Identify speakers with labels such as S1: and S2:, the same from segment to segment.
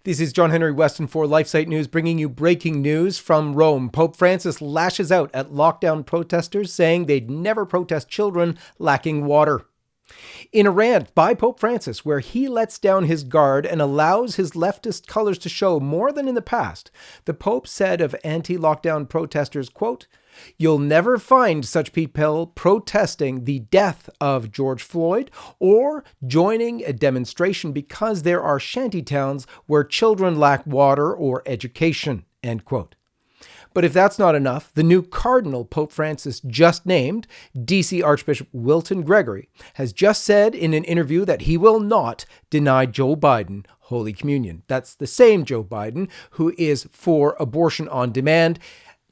S1: This is John Henry Weston for LifeSite News, bringing you breaking news from Rome. Pope Francis lashes out at lockdown protesters, saying they'd never protest children lacking water. In a rant by Pope Francis, where he lets down his guard and allows his leftist colors to show more than in the past, the Pope said of anti-lockdown protesters, quote, "You'll never find such people protesting the death of George Floyd or joining a demonstration because there are shantytowns where children lack water or education," end quote. But if that's not enough, the new cardinal Pope Francis just named, DC Archbishop Wilton Gregory, has just said in an interview that he will not deny Joe Biden Holy Communion. That's the same Joe Biden who is for abortion on demand,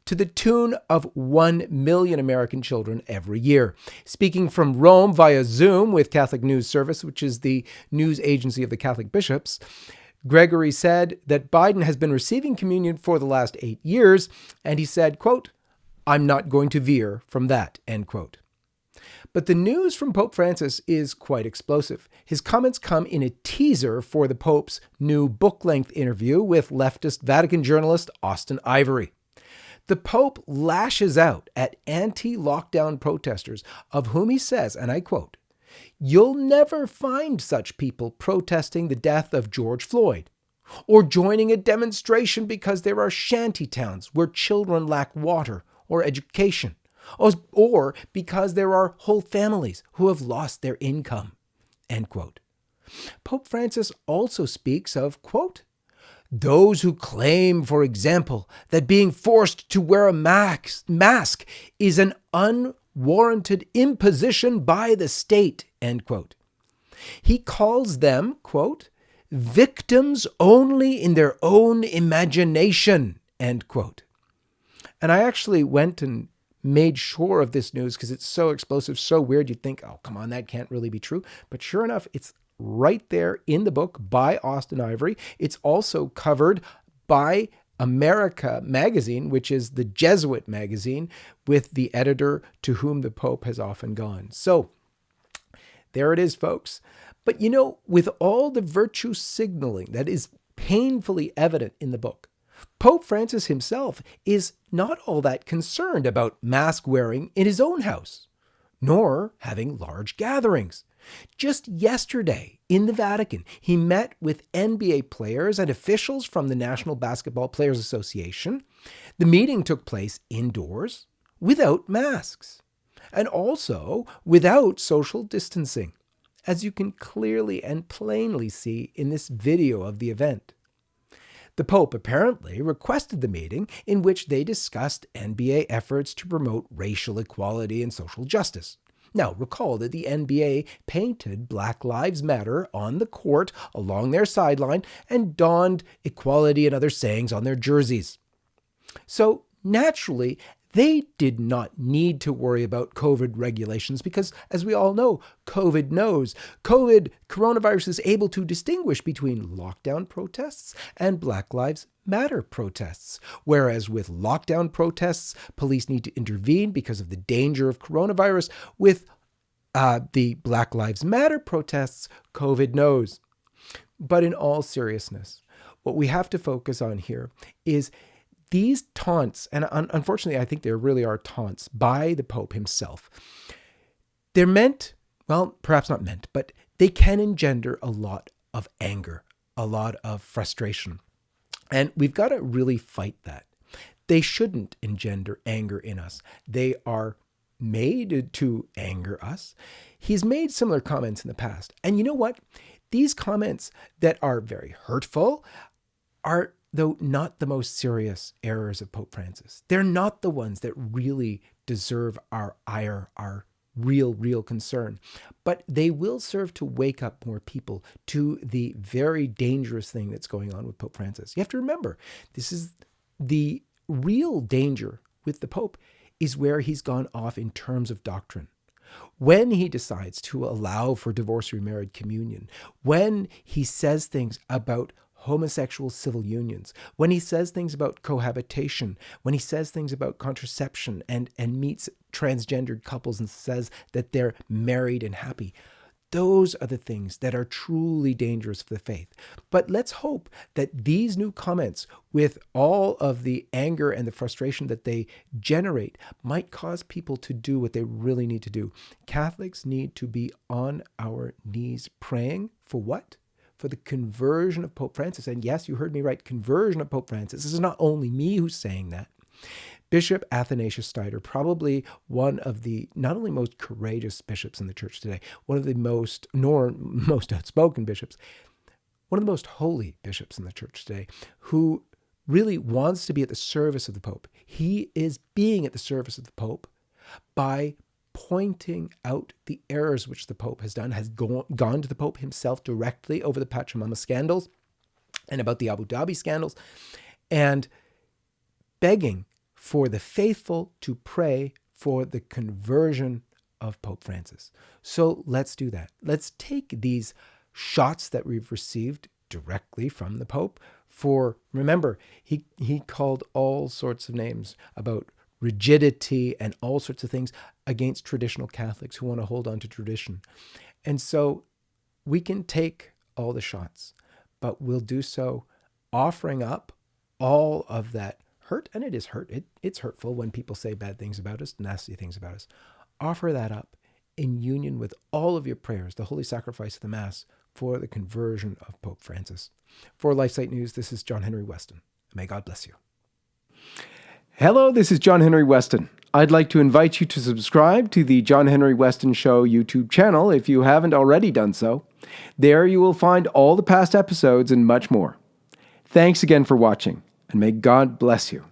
S1: to the tune of 1 million American children every year. Speaking from Rome via Zoom with Catholic News Service, which is the news agency of the Catholic bishops, Gregory said that Biden has been receiving communion for the last 8 years, and he said, quote, "I'm not going to veer from that," end quote. But the news from Pope Francis is quite explosive. His comments come in a teaser for the Pope's new book-length interview with leftist Vatican journalist Austin Ivory. The Pope lashes out at anti-lockdown protesters, of whom he says, and I quote, "You'll never find such people protesting the death of George Floyd or joining a demonstration because there are shantytowns where children lack water or education, or because there are whole families who have lost their income," end quote. Pope Francis also speaks of, quote, "Those who claim, for example, that being forced to wear a mask is an unwarranted imposition by the state," end quote. He calls them, quote, "victims only in their own imagination," end quote. And I actually went and made sure of this news because it's so explosive, so weird. You'd think, oh, come on, that can't really be true. But sure enough, it's right there in the book by Austin Ivory. It's also covered by America magazine, which is the Jesuit magazine, with the editor to whom the Pope has often gone. So there it is, folks. But with all the virtue signaling that is painfully evident in the book, Pope Francis himself is not all that concerned about mask wearing in his own house, nor having large gatherings. Just yesterday in the Vatican, he met with NBA players and officials from the National Basketball Players Association. The meeting took place indoors without masks and also without social distancing, as you can clearly and plainly see in this video of the event. The Pope apparently requested the meeting in which they discussed NBA efforts to promote racial equality and social justice. Now, recall that the NBA painted Black Lives Matter on the court along their sideline and donned equality and other sayings on their jerseys. So, naturally, they did not need to worry about COVID regulations because, as we all know, COVID knows. Coronavirus is able to distinguish between lockdown protests and Black Lives Matter protests. Whereas with lockdown protests, police need to intervene because of the danger of coronavirus. With the Black Lives Matter protests, COVID knows. But in all seriousness, what we have to focus on here is these taunts, and unfortunately, I think there really are taunts by the Pope himself. They're meant, well, perhaps not meant, but they can engender a lot of anger, a lot of frustration. And we've got to really fight that. They shouldn't engender anger in us. They are made to anger us. He's made similar comments in the past. And you know what? These comments that are very hurtful are, though, not the most serious errors of Pope Francis. They're not the ones that really deserve our ire, our real concern. But they will serve to wake up more people to the very dangerous thing that's going on with Pope Francis. You have to remember, this is the real danger with the Pope is where he's gone off in terms of doctrine. When he decides to allow for divorce remarried communion, when he says things about homosexual civil unions, when he says things about cohabitation, when he says things about contraception and meets transgendered couples and says that they're married and happy, Those are the things that are truly dangerous for the faith. But let's hope that these new comments, with all of the anger and the frustration that they generate, might cause people to do what they really need to do. Catholics need to be on our knees praying for what? For the conversion of Pope Francis. And yes, you heard me right, conversion of Pope Francis. This is not only me who's saying that. Bishop Athanasius Steiner, probably one of the not only most courageous bishops in the church today, one of the most outspoken bishops, one of the most holy bishops in the church today, who really wants to be at the service of the Pope. He is being at the service of the Pope by pointing out the errors which the Pope has done, has gone to the Pope himself directly over the Pachamama scandals and about the Abu Dhabi scandals, and begging for the faithful to pray for the conversion of Pope Francis. So let's do that. Let's take these shots that we've received directly from the Pope for, remember, he called all sorts of names about rigidity and all sorts of things against traditional Catholics who want to hold on to tradition. And so we can take all the shots, but we'll do so offering up all of that hurt, and it is hurt. It's hurtful when people say bad things about us, nasty things about us. Offer that up in union with all of your prayers, the holy sacrifice of the Mass, for the conversion of Pope Francis. For LifeSite News, this is John Henry Weston. May God bless you. Hello, this is John Henry Weston. I'd like to invite you to subscribe to the John Henry Weston Show YouTube channel if you haven't already done so. There you will find all the past episodes and much more. Thanks again for watching, and may God bless you.